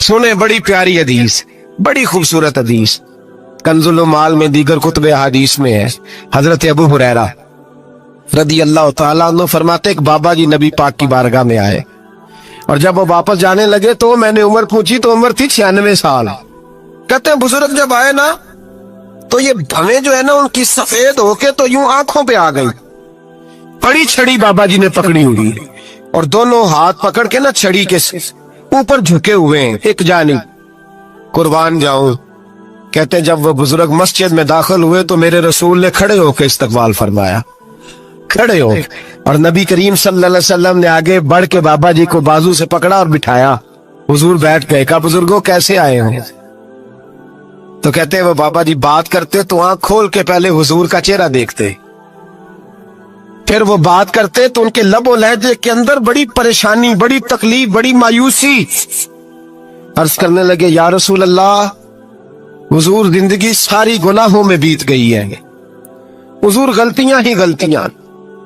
सुने बड़ी प्यारी हदीस, बड़ी खूबसूरत हदीस, कंजुल माल में दीगर कुतुब हदीस में है। हजरत अबू हुरैरा रदी अल्लाह तआला अन्हु फरमाते एक बाबा जी नबी पाक की बारगाह में आए और जब वो वापस जाने लगे तो मैंने उम्र पूछी तो उम्र थी 96 साल। कहते हैं बुजुर्ग जब आए ना तो ये भवें जो है ना उनकी सफेद होके तो यूं आंखों पे आ गई। बड़ी छड़ी बाबा जी ने पकड़ी हुई और दोनों हाथ पकड़ के ना छड़ी के ऊपर झुके हुए हैं एक जानिब। कुर्बान जाऊं, कहते जब वो बुजुर्ग मस्जिद में दाखिल हुए तो मेरे रसूल ने खड़े होकर इस्तकबाल फरमाया, खड़े हो, और नबी करीम सल्लल्लाहु अलैहि वसल्लम ने आगे बढ़ के बाबा जी को बाजू से पकड़ा और बिठाया। हुजूर बैठ गए। कहा बुजुर्गों कैसे आए हो? तो कहते वो बाबा जी बात करते तो आंख खोल के पहले हुजूर का चेहरा देखते, फिर वो बात करते तो उनके लबो लहजे के अंदर बड़ी परेशानी, बड़ी तकलीफ, बड़ी मायूसी। अर्ज करने लगे या रसूल अल्लाह, हुजूर जिंदगी सारी गुनाहों में बीत गई है, हुजूर गलतियां ही गलतियां,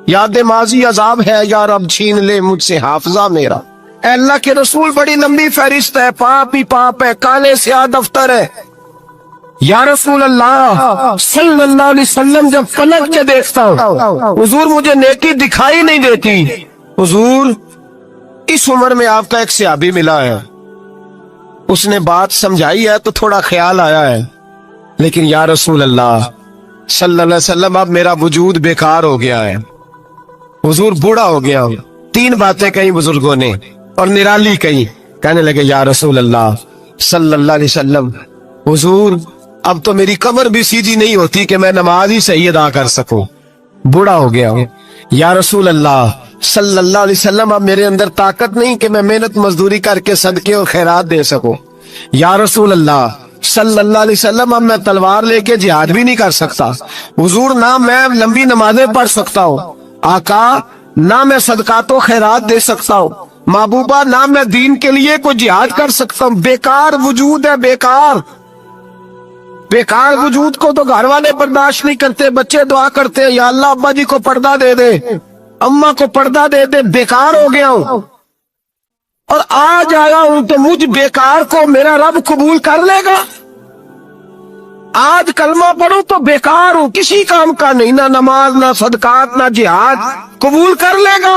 याद माजी अजाब है, या रब छीन ले मुझसे हाफजा मेरा। अल्लाह के रसूल बड़ी लंबी फहरिस्त है, पाप ही पाप है, काले स्याह दफ्तर है। या रसूल अल्लाह सल्लल्लाहु अलैहि वसल्लम जब पलट के देखता हूँ हुजूर मुझे नेकी दिखाई नहीं देती। हुजूर इस उम्र में आपका एक सहाबी मिला है, उसने बात समझाई है तो थोड़ा ख्याल आया है, लेकिन या रसूल अल्लाह सल्लल्लाहु अलैहि वसल्लम अब मेरा वजूद बेकार हो गया है, हुजूर बूढ़ा हो गया हूँ। 3 बातें कही बुजुर्गों ने और निराली कही। कहने लगे या रसूल अल्लाह सल्लल्लाहु अलैहि वसल्लम, हुजूर अब तो मेरी कमर भी सीधी नहीं होती कि मैं नमाज ही सही अदा कर सकूं, बूढ़ा हो गया हूं। या रसूल अल्लाह सल्लल्लाहु अलैहि वसल्लम अब मेरे अंदर ताकत नहीं कि मैं मेहनत मजदूरी करके सदके और खैरात दे सकूं। या रसूल अल्लाह सल्लल्लाहु अलैहि वसल्लम अब मैं तलवार लेके जिहाद भी नहीं कर सकता। हुजूर ना मैं लंबी नमाजें पढ़ सकता हूँ, आका ना मैं सदकातो खैरात दे सकता हूँ, महबूबा ना मैं दीन के लिए कोई जिहाद कर सकता हूँ। बेकार वजूद है, बेकार बेकार वजूद को तो घर वाले बर्दाश्त नहीं करते, बच्चे दुआ करते हैं या अल्लाह अब्बा जी को पर्दा दे दे, अम्मा को पर्दा दे दे, बेकार हो गया हूं और आज आया हूं तो मुझ बेकार को मेरा रब कबूल कर लेगा। आज कलमा पढ़ूं तो बेकार हूं, किसी काम का नहीं, ना नमाज ना सदकात ना जिहाद, कबूल कर लेगा।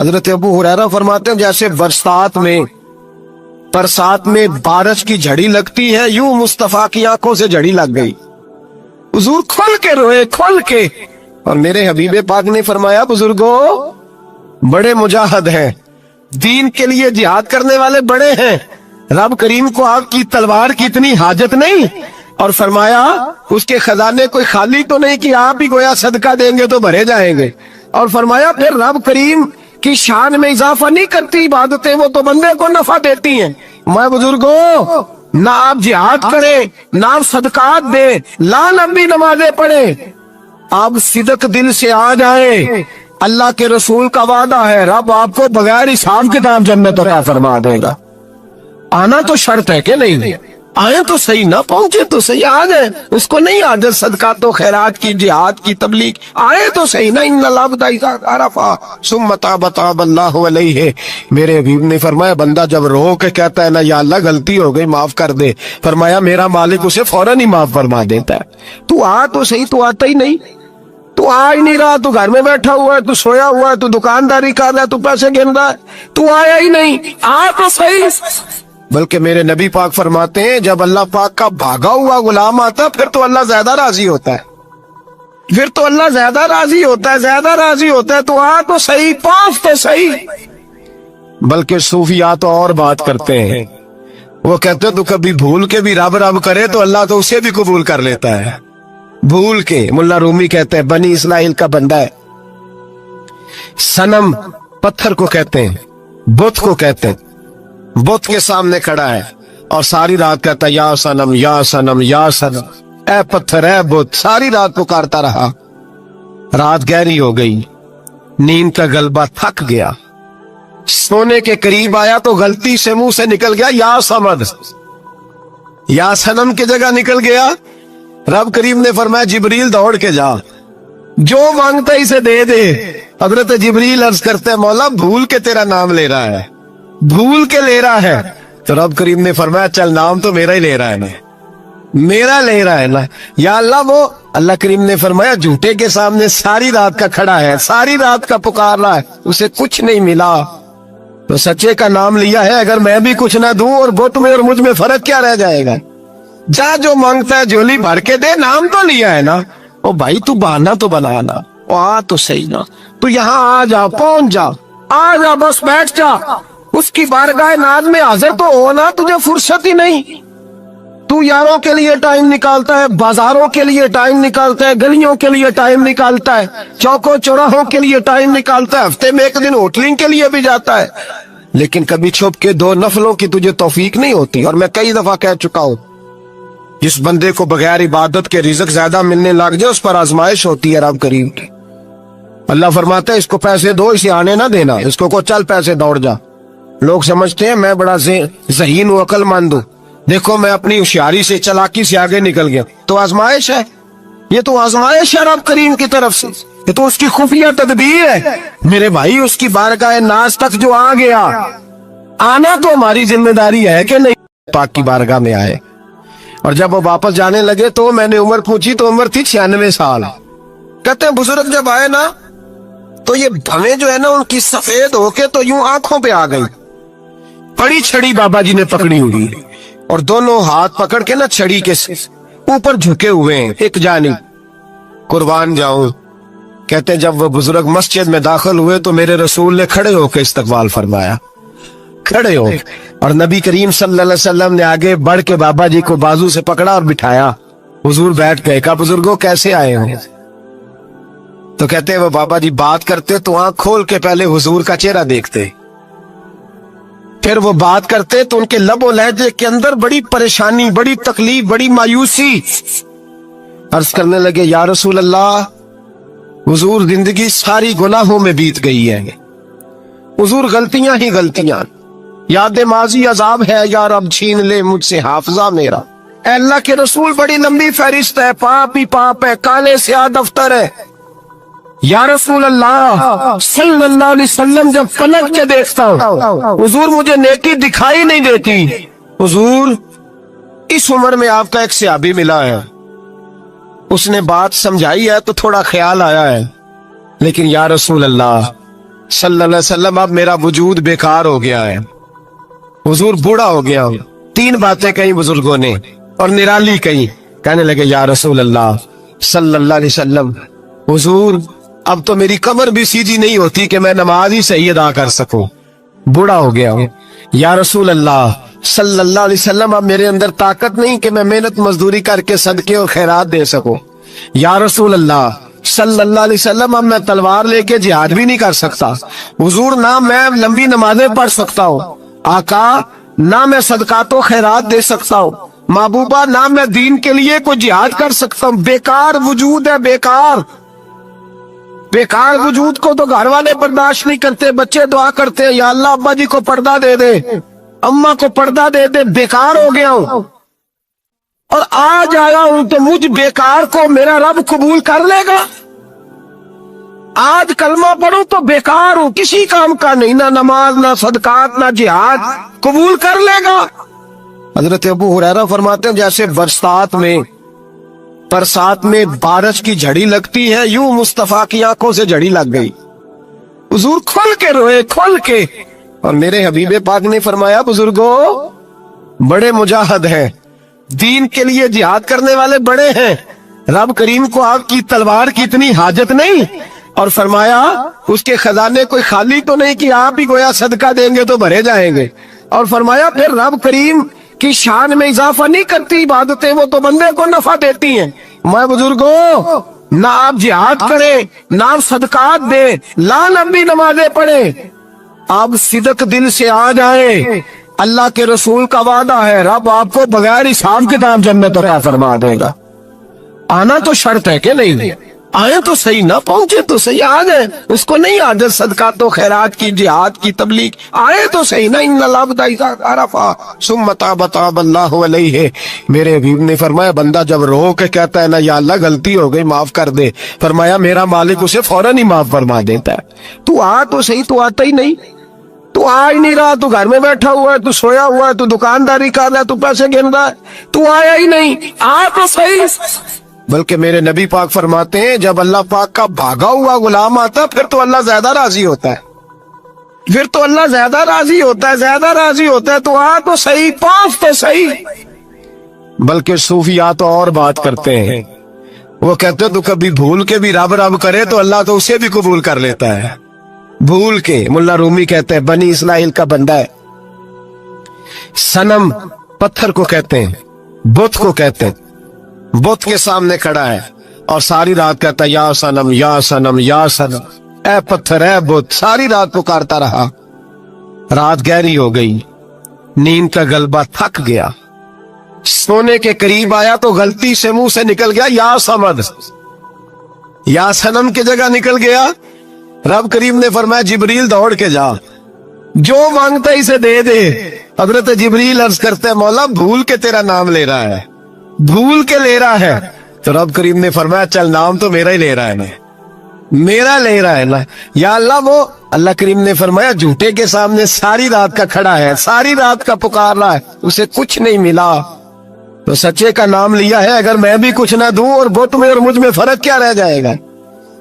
हजरत अबू हुरैरा फरमाते हैं जैसे बरसात में बारिश की झड़ी लगती है, यूं मुस्तफा की आंखों से झड़ी लग गई। हुजूर खोल के रोए, खोल के। और मेरे हबीबे पाक ने फरमाया बुजुर्गों बड़े मुजाहिद हैं, दीन के लिए जिहाद करने वाले बड़े हैं, रब करीम को आपकी तलवार की इतनी हाजत नहीं। और फरमाया उसके खजाने कोई खाली तो नहीं कि आप ही गोया सदका देंगे तो भरे जाएंगे। और फरमाया फिर रब करीम की शान में इजाफा नहीं करती इबादतें, वो तो बंदे को नफा देती हैं। मैं बुजुर्गों ना आप जिहाद करें, ना आप सदकात दे, ला लंबी नमाजें पढ़े, आप सिदक दिल से आ जाए, अल्लाह के रसूल का वादा है रब आपको बगैर हिसाब किताब जन्नत अता फरमा देगा। आना तो शर्त है कि नहीं, आए तो सही, ना पहुंचे तो सही, आ गए उसको नहीं आदत सदका तो खैरात की जिहाद की तबलीग, आए तो सही ना। मेरे हबीब ने फरमाया बंदा जब रो के कहता है ना या अल्लाह गलती हो गई माफ कर दे, फरमाया मेरा मालिक उसे फौरन ही माफ फरमा देता है। तू आ तो सही, तू आता ही नहीं, तू आ ही नहीं रहा, तू घर में बैठा हुआ है, तू सोया हुआ है, तू दुकानदारी कर रहा है, तू पैसे गिन रहा है, तू आया ही नहीं, आ तो सही। बल्कि मेरे नबी पाक फरमाते हैं जब अल्लाह पाक का भागा हुआ गुलाम आता फिर तो अल्लाह ज्यादा राजी होता है, फिर तो अल्लाह ज्यादा राजी होता है, ज्यादा राजी होता है। तो आ तो सही, पास तो सही। बल्कि सूफिया तो और बात करते हैं, वो कहते हैं तू कभी भूल के भी रब रब करे तो अल्लाह तो उसे भी कबूल कर लेता है, भूल के। मुल्ला रूमी कहते हैं बनी इस्राइल का बंदा है, सनम पत्थर को कहते हैं, बुत को कहते हैं, बुत के सामने खड़ा है और सारी रात कहता है या सनम या सनम या सनम, ए पत्थर ए बुत, सारी रात पुकारता रहा। रात गहरी हो गई, नींद का गलबा थक गया, सोने के करीब आया तो गलती से मुंह से निकल गया या समद, या सनम की जगह निकल गया। रब करीम ने फरमाया जिब्रील दौड़ के जा, जो मांगता इसे दे दे। हजरत जिब्रील अर्ज करते हैं मौला भूल के तेरा नाम ले रहा है, भूल के ले रहा है, تو رب کریم نے فرمایا چل نام تو میرا ہی لے رہا ہے نا، میرا لے رہا ہے نا یا اللہ۔ وہ اللہ کریم نے فرمایا جھوٹے کے سامنے ساری رات کا کھڑا ہے، ساری رات کا پکار رہا ہے، اسے کچھ نہیں ملا، تو سچے کا نام لیا ہے۔ اگر میں بھی کچھ نہ دوں اور بت میں اور مجھ میں فرق کیا رہ جائے گا؟ جا جو مانگتا ہے جھولی بھر کے دے، نام تو لیا ہے نا۔ او بھائی تو بہانا تو بنانا، او آ تو صحیح نا، تو یہاں آ جا، پہنچ جا، آ جا، بس بیٹھ جا، اس کی بارگاہ ناز میں حاضر تو ہونا، تجھے فرصت ہی نہیں۔ تو یاروں کے لیے ٹائم نکالتا ہے، بازاروں کے لیے ٹائم نکالتا ہے، گلیوں کے لیے ٹائم نکالتا ہے، چوکوں چوراہوں کے لیے ٹائم نکالتا ہے، ہفتے میں ایک دن ہوٹلنگ کے لیے بھی جاتا ہے، لیکن کبھی چھپ کے 2 نفلوں کی تجھے توفیق نہیں ہوتی۔ اور میں کئی دفعہ کہہ چکا ہوں، جس بندے کو بغیر عبادت کے رزق زیادہ ملنے لگ جائے اس پر آزمائش ہوتی ہے رب کریم کی۔ اللہ فرماتا ہے اس کو پیسے دو، اسے آنے نہ دینا، اس کو چل پیسے دوڑ جا۔ لوگ سمجھتے ہیں میں بڑا ذہین و عقل مند ہوں، دیکھو میں اپنی ہوشیاری سے، چلاکی سے آگے نکل گیا، تو آزمائش ہے، یہ تو آزمائش ہے رب کریم کی طرف سے، یہ تو اس کی خفیہ تدبیر ہے میرے بھائی۔ اس کی بارگاہ ناز تک جو آ گیا، آنا تو ہماری ذمہ داری ہے کہ نہیں پاک کی بارگاہ میں آئے۔ اور جب وہ واپس جانے لگے تو میں نے عمر پوچھی تو عمر تھی 96 سال۔ کہتے ہیں بزرگ جب آئے نا تو یہ بھویں جو ہے نا ان کی سفید ہو کے تو یوں آنکھوں پہ آ گئی، پڑی چھڑی بابا جی نے پکڑی ہوئی اور دونوں ہاتھ پکڑ کے نا چھڑی کے اوپر جھکے ہوئے ہیں ایک جانب، قربان جاؤں۔ کہتے ہیں جب وہ بزرگ مسجد میں داخل ہوئے تو میرے رسول نے کھڑے ہو کے استقبال فرمایا، کھڑے ہو، اور نبی کریم صلی اللہ علیہ وسلم نے آگے بڑھ کے بابا جی کو بازو سے پکڑا اور بٹھایا۔ حضور بیٹھ گئے، کہا بزرگوں کیسے آئے ہو؟ تو کہتے ہیں وہ بابا جی بات کرتے تو آنکھ کھول کے پہلے حضور کا چہرہ دیکھتے، پھر وہ بات کرتے تو ان کے لب و لہجے کے اندر بڑی پریشانی، بڑی تکلیف، بڑی مایوسی۔ عرض کرنے لگے یا رسول اللہ، حضور زندگی ساری گناہوں میں بیت گئی ہے، حضور غلطیاں ہی غلطیاں، یاد ماضی عذاب ہے، یا رب چھین لے مجھ سے حافظہ میرا۔ اے اللہ کے رسول بڑی لمبی فہرست ہے، پاپ ہی پاپ ہے، کالے سیاہ دفتر ہے۔ یا رسول اللہ صلی اللہ علیہ وسلم جب پلٹ کے دیکھتا ہوں حضور مجھے نیکی دکھائی نہیں دیتی۔ حضور اس عمر میں آپ کا ایک صحابی ملا ہے، اس نے بات سمجھائی ہے تو تھوڑا خیال آیا ہے، لیکن یا رسول اللہ صلی اللہ علیہ وسلم اب میرا وجود بیکار ہو گیا ہے، حضور بوڑھا ہو گیا ہوں۔ 3 باتیں کہیں بزرگوں نے اور نرالی کہیں، کہنے لگے یا رسول اللہ صلی اللہ علیہ وسلم، حضور اب تو میری کمر بھی سیدھی نہیں ہوتی کہ میں نماز ہی صحیح ادا کر سکوں، بوڑھا ہو گیا ہوں۔ یا رسول اللہ صلی اللہ علیہ وسلم اب میرے اندر طاقت نہیں کہ میں محنت مزدوری کر کے صدقے اور خیرات دے سکوں۔ یا رسول اللہ صلی اللہ علیہ وسلم اب میں تلوار لے کے جہاد بھی نہیں کر سکتا، حضور نہ میں لمبی نمازیں پڑھ سکتا ہوں، آقا نہ میں صدقات و خیرات دے سکتا ہوں، محبوبہ نہ میں دین کے لیے کوئی جہاد کر سکتا ہوں، بیکار وجود ہے، بیکار بیکار وجود کو تو گھر والے برداشت نہیں کرتے، بچے دعا کرتے ہیں یا اللہ ابا جی کو پردہ دے دے، اماں کو پردہ دے دے، بیکار ہو گیا ہوں، اور آج آیا ہوں تو مجھ بیکار کو میرا رب قبول کر لے گا؟ آج کلمہ پڑھوں تو بیکار ہوں، کسی کام کا نہیں، نہ نماز نہ صدقات نہ جہاد، قبول کر لے گا؟ حضرت ابو ہریرہ فرماتے ہیں جیسے برسات میں بارش کی جھڑی لگتی ہے، یوں مصطفیٰ کی آنکھوں سے جھڑی لگ گئی، حضور کھل کے روئے، کھل کے۔ اور میرے حبیب پاک نے فرمایا بزرگوں بڑے مجاہد ہیں، دین کے لیے جہاد کرنے والے بڑے ہیں، رب کریم کو آپ کی تلوار کی اتنی حاجت نہیں، اور فرمایا اس کے خزانے کوئی خالی تو نہیں کہ آپ ہی گویا صدقہ دیں گے تو بھرے جائیں گے، اور فرمایا پھر رب کریم کی شان میں اضافہ نہیں کرتی عبادتیں، وہ تو بندے کو نفع دیتی ہیں۔ میں بزرگوں نہ آپ جہاد کریں، نہ آپ صدقات دیں، لا لمبی نمازیں پڑھیں، آپ صدق دل سے آ جائیں، اللہ کے رسول کا وعدہ ہے رب آپ کو بغیر حساب کتاب جنت عطا فرما دے گا۔ آنا تو شرط ہے کہ نہیں؟ آئے تو صحیح، نہ پہنچے تو صحیح، آ جائیں، اس کو نہیں عادت صدقات و خیرات کی، جہاد کی، تبلیغ، آئے تو صحیح نا۔ ان العبد اذا عرفا ثم تاب تاب اللہ علیہ، میرے حبیب نے فرمایا بندہ جب رو کے کہتا ہے نا یا اللہ غلطی ہو گئی معاف کر دے، فرمایا میرا مالک اسے فوراً ہی معاف فرما دیتا ہے۔ تو آ تو صحیح، تو آتا ہی نہیں، तू आ ही नहीं रहा, तू घर में बैठा हुआ है, तू सोया हुआ है, तू दुकानदारी कर रहा है, तू पैसे गिन रहा है, तू आया ही नहीं, आ तो सही। बल्कि मेरे नबी पाक फरमाते हैं जब अल्लाह पाक का भागा हुआ गुलाम आता फिर तो अल्लाह ज्यादा राजी होता है, फिर तो अल्लाह ज्यादा राजी होता है, ज्यादा राजी होता है। तो आ तो सही, पास तो सही। बल्कि सूफिया तो और बात करते हैं, वो कहते हैं तू कभी भूल के भी रब रब करे तो अल्लाह तो उसे भी कबूल कर लेता है, भूल के। मुल्ला रूमी कहते हैं बनी इस्राइल का बंदा है। सनम पत्थर को कहते हैं, बुत को कहते हैं, बुत के सामने खड़ा है और सारी रात कहता है या सनम या सनम या सनम, ऐ पत्थर ऐ बुत, सारी रात पुकारता रहा। रात गहरी हो गई, नींद का गलबा थक गया, सोने के करीब आया तो गलती से मुंह से निकल गया या समद, या सनम की जगह निकल गया। रब करीम ने फरमाया जिब्रील दौड़ के जा, जो मांगता इसे दे दे। हजरत जिब्रील अर्ज करते हैं मौला भूल के तेरा नाम ले रहा है, भूल के ले रहा है। तो रब करीम ने फरमाया चल नाम तो मेरा ही ले रहा है ना, मेरा ले रहा है ना। या अल्लाह, वो अल्लाह करीम ने फरमाया झूठे के सामने सारी रात का खड़ा है, सारी रात का पुकार रहा है, उसे कुछ नहीं मिला तो सच्चे का नाम लिया है। अगर मैं भी कुछ ना दूं और बुत में और मुझ में फर्क क्या रह जाएगा।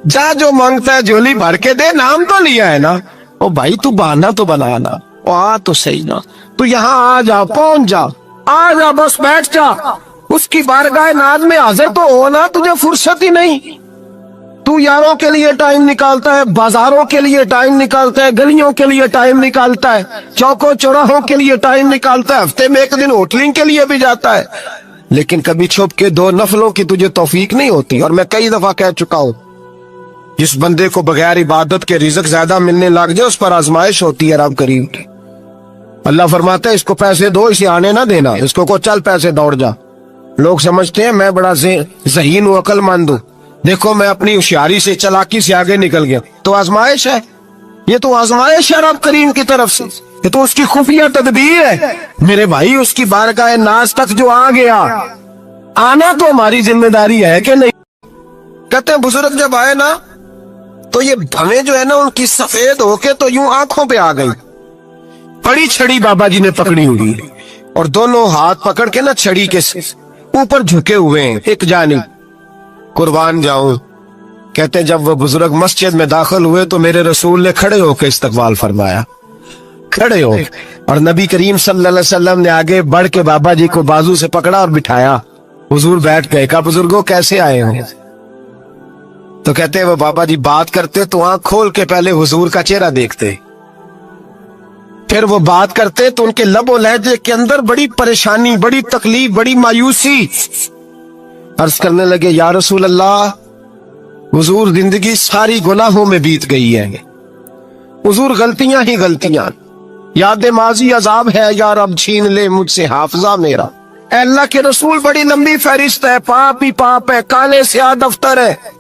जा जो मांगता है झोली भर के दे, नाम तो लिया है ना। ओ भाई तू बहाना तो बनाना, ओ आ तो सही ना, तू यहाँ आ जा, पहुंच जा, आ जा, बस बैठ जा, उसकी बारगाह नाज में हाजिर तो हो ना। तुझे फुर्सत ही नहीं, तू यारों के लिए टाइम निकालता है, बाजारों के लिए टाइम निकालता है, गलियों के लिए टाइम निकालता है, चौकों चौराहों के लिए टाइम निकालता है, हफ्ते में एक दिन होटलिंग के लिए भी जाता है, लेकिन कभी छुप के दो नफलों की तुझे तौफीक नहीं होती। और मैं कई दफा कह चुका हूं, जिस बंदे को बगैर इबादत के रिज़्क ज्यादा मिलने लग जाए उस पर आजमाइश होती है रब करीम की। अल्लाह फरमाता है इसको पैसे दो, इसे आने ना देना, इसको को चल पैसे दौड़ जा। लोग समझते हैं मैं बड़ा ज़हीन हूं, अक्लमंद हूं, देखो मैं अपनी होशियारी से चालाकी से आगे निकल गया। तो आजमाइश है, ये तो आजमाइश है रब करीम की तरफ से, ये तो उसकी खुफिया तदबीर है। मेरे भाई उसकी बारगाह नाज तक जो आ गया, आना तो हमारी जिम्मेदारी है कि नहीं। कहते हैं बुजुर्ग जब आए ना तो ये भवें जो है ना उनकी सफेद होके तो यूं आंखों पे आ गई। बड़ी छड़ी बाबा जी ने पकड़ी हुई और दोनों हाथ पकड़ के ना छड़ी के ऊपर झुके हुए हैं एक जानिब। कुर्बान जाऊं, कहते जब वो बुजुर्ग मस्जिद में दाखिल हुए तो मेरे रसूल ने खड़े होकर इस्तकबाल फरमाया, खड़े हो, और नबी करीम सल्लल्लाहु अलैहि वसल्लम ने आगे बढ़ के बाबा जी को बाजू से पकड़ा और बिठाया। हुजूर बैठ गए। कहा बुजुर्गों कैसे आए हो? तो कहते हैं वो बाबा जी बात करते तो आंख खोल के पहले हुजूर का चेहरा देखते, फिर वो बात करते तो उनके लबो लहजे के अंदर बड़ी परेशानी, बड़ी तकलीफ, बड़ी मायूसी। अर्ज करने लगे या रसूल अल्लाह, हुजूर जिंदगी सारी गुनाहों में बीत गई है, हुजूर गलतियां ही गलतियां, याद माजी अजाब है, या रब छीन ले मुझसे हाफजा मेरा। अल्लाह के रसूल बड़ी लंबी फहरिस्त है, पाप ही पाप है, काले स्याह दफ्तर है।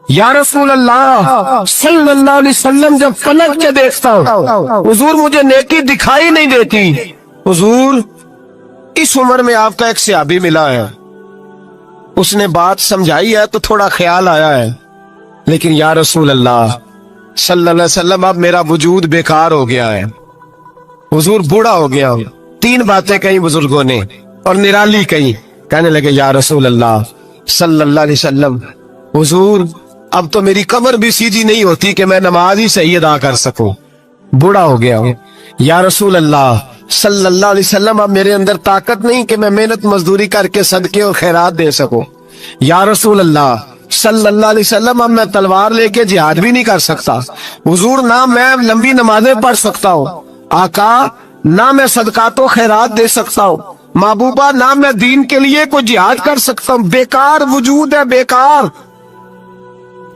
या रसूल अल्लाह सल्लल्लाहु अलैहि वसल्लम जब पलट के देखता हूँ हुजूर मुझे नेकी दिखाई नहीं देती। हुजूर इस उम्र में आपका एक सहाबी मिला है, उसने बात समझाई है तो थोड़ा ख्याल आया है, लेकिन या रसूल अल्लाह सल्लल्लाहु अलैहि वसल्लम अब मेरा वजूद बेकार हो गया है, हुजूर बूढ़ा हो गया हूं। तीन बातें कही बुजुर्गों ने और निराली कही। कहने लगे या रसूल अल्लाह सल्लल्लाहु अलैहि वसल्लम, हुजूर अब तो मेरी कमर भी सीधी नहीं होती कि मैं नमाज ही सही अदा कर सकूं, बूढ़ा हो गया हूं। या रसूल अल्लाह सल्लल्लाहु अलैहि वसल्लम अब मेरे अंदर ताकत नहीं कि मैं मेहनत मजदूरी करके सदके और खैरात दे सकूं। या रसूल अल्लाह सल्लल्लाहु अलैहि वसल्लम अब मैं तलवार लेके जिहाद भी नहीं कर सकता। हुजूर ना मैं लंबी नमाजें पढ़ सकता हूँ आका, ना मैं सदकातो खैरात दे सकता हूँ महबूबा, ना मैं दीन के लिए कोई जिहाद कर सकता हूँ। बेकार वजूद है, बेकार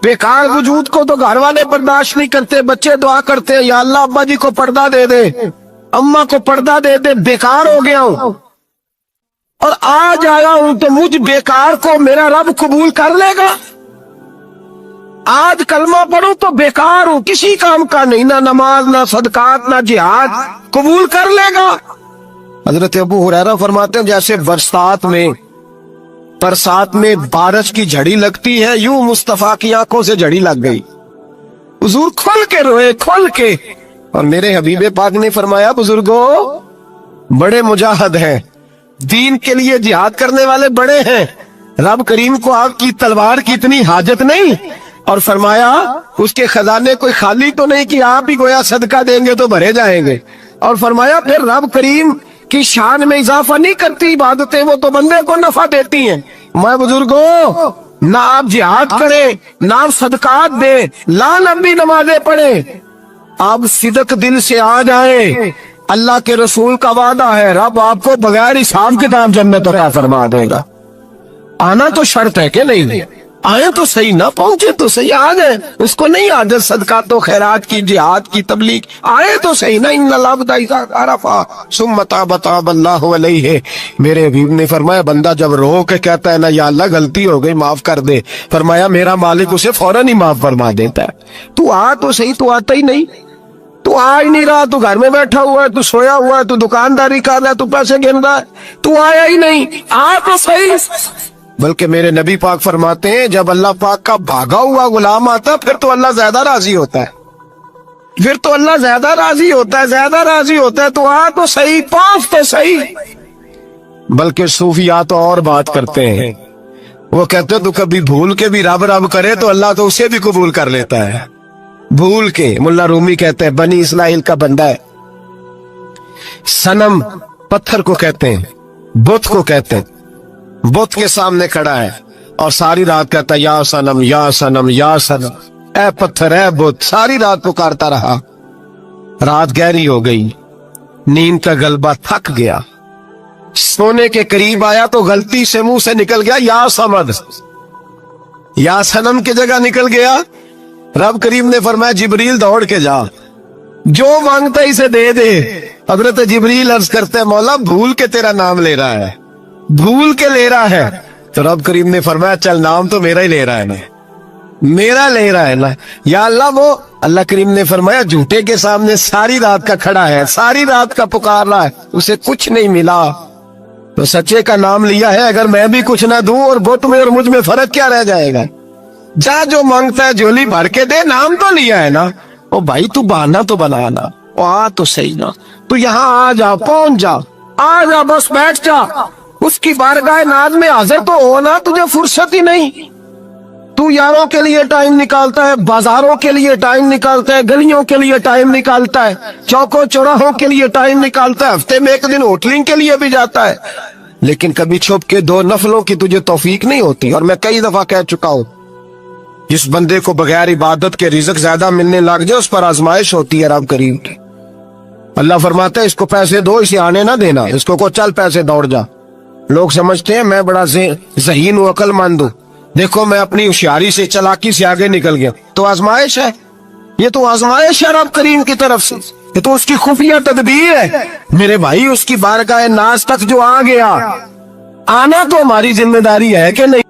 बेकार वजूद को तो घर वाले बर्दाश्त नहीं करते, बच्चे दुआ करते हैं या अल्लाह अब्बा जी को पर्दा दे दे, अम्मा को पर्दा दे दे, बेकार हो गया हूं और आज आया हूं तो मुझ बेकार को मेरा रब कबूल कर लेगा। आज कलमा पढ़ूं तो बेकार हूं, किसी काम का नहीं, ना नमाज ना सदकात ना जिहाद, कबूल कर लेगा। हजरत अबू हुरैरा फरमाते हैं जैसे बरसात में बारिश की झड़ी लगती है, यूं मुस्तफा की आंखों से झड़ी लग गई। हुजूर खुल के रोए, खुल के اور میرے حبیب پاک نے فرمایا بزرگوں بڑے مجاہد ہیں، دین کے لیے جہاد کرنے والے بڑے ہیں، رب کریم کو آپ کی تلوار کی اتنی حاجت نہیں، اور فرمایا اس کے خزانے کوئی خالی تو نہیں کہ آپ ہی گویا صدقہ دیں گے تو بھرے جائیں گے، اور فرمایا پھر رب کریم کی شان میں اضافہ نہیں کرتی عبادتیں، وہ تو بندے کو نفع دیتی ہیں۔ میں بزرگوں نہ آپ جہاد کریں نہ آپ صدقات دیں، لا نبی نمازیں پڑھیں، آپ صدق دل سے آ جائیں، اللہ کے رسول کا وعدہ ہے رب آپ کو بغیر حساب کتاب جنت عطا فرما دے گا۔ آنا تو شرط ہے کہ نہیں، آئے تو صحیح، نہ پہنچے تو صحیح، آ جائیں، اس کو نہیں عادت صدقات و خیرات کی، جہاد کی، تبلیغ، آئے تو صحیح نا۔ ان العبد اذا عرفا ثم تاب تاب اللہ علیہ، میرے حبیب نے فرمایا بندہ جب رو کے کہتا ہے نا یا اللہ غلطی ہو گئی معاف کر دے، فرمایا میرا مالک اسے فوراً ہی معاف فرما دیتا ہے۔ تو آ تو صحیح، تو آتا ہی نہیں، تو آ ہی نہیں رہا، تو گھر میں بیٹھا ہوا ہے، تو سویا ہوا ہے، تو دکانداری کر رہا ہے، تو پیسے گن رہا ہے، تو آیا ہی نہیں، آ تو صحیح۔ بلکہ میرے نبی پاک فرماتے ہیں جب اللہ پاک کا بھاگا ہوا غلام آتا پھر تو اللہ زیادہ راضی ہوتا ہے، پھر تو اللہ زیادہ راضی ہوتا ہے، زیادہ راضی ہوتا ہے، تو آ تو صحیح، پاس تو صحیح۔ بلکہ صوفیاء تو اور بات کرتے ہیں، وہ کہتے تو کبھی بھول کے بھی رب رب کرے تو اللہ تو اسے بھی قبول کر لیتا ہے، بھول کے۔ ملا رومی کہتے ہیں بنی اسرائیل کا بندہ ہے، صنم پتھر کو کہتے ہیں، بت کو کہتے ہیں، بت کے سامنے کھڑا ہے اور ساری رات کہتا ہے یا صنم یا صنم یا صنم، اے پتھر اے بت، ساری رات پکارتا رہا، رات گہری ہو گئی، نیند کا غلبہ، تھک گیا، سونے کے قریب آیا تو غلطی سے منہ سے نکل گیا یا صمد، یا صنم کی جگہ نکل گیا۔ رب کریم نے فرمایا جبریل دوڑ کے جا، جو مانگتا ہے اسے دے دے۔ حضرت جبریل عرض کرتے ہیں مولا بھول کے تیرا نام لے رہا ہے، بھول کے لے رہا ہے، تو رب کریم نے فرمایا چل نام تو میرا ہی لے رہا ہے نا، میرا لے رہا ہے نا، یا اللہ وہ اللہ کریم نے فرمایا جھوٹے کے سامنے ساری رات کا کھڑا ہے، ساری رات کا پکار رہا ہے، اسے کچھ نہیں ملا، تو سچے کا نام لیا ہے، اگر میں بھی کچھ نہ دوں اور بت میں اور مجھ میں فرق کیا رہ جائے گا؟ جا جو مانگتا ہے جھولی بھر کے دے، نام تو لیا ہے نا۔ او بھائی تو بہانا تو بنانا، آ تو صحیح نا، تو یہاں آ جا، پہنچ جا، آ جا، بس بیٹھ جا، اس کی بارگاہ ناز میں حاضر تو ہونا، تجھے فرصت ہی نہیں، تو یاروں کے لیے ٹائم نکالتا ہے، بازاروں کے لیے ٹائم نکالتا ہے، گلیوں کے لیے ٹائم نکالتا ہے، چوکوں چوراہوں کے لیے ٹائم نکالتا ہے، ہفتے میں ایک دن ہوٹلنگ کے لیے بھی جاتا ہے، لیکن کبھی چھپ کے 2 نفلوں کی تجھے توفیق نہیں ہوتی۔ اور میں کئی دفعہ کہہ چکا ہوں جس بندے کو بغیر عبادت کے رزق زیادہ ملنے لگ جائے اس پر آزمائش ہوتی ہے رب کریم کی۔ اللہ فرماتا ہے اس کو پیسے دو، اسے آنے نہ دینا، اس کو چل پیسے دوڑ جا۔ لوگ سمجھتے ہیں میں بڑا ذہین ہوں، عقل مند ہوں، دیکھو میں اپنی ہوشیاری سے چالاکی سے آگے نکل گیا، تو آزمائش ہے، یہ تو آزمائش ہے رب کریم کی طرف سے، یہ تو اس کی خفیہ تدبیر ہے۔ میرے بھائی اس کی بارگاہ ناز تک جو آ گیا، آنا تو ہماری ذمہ داری ہے کہ نہیں؟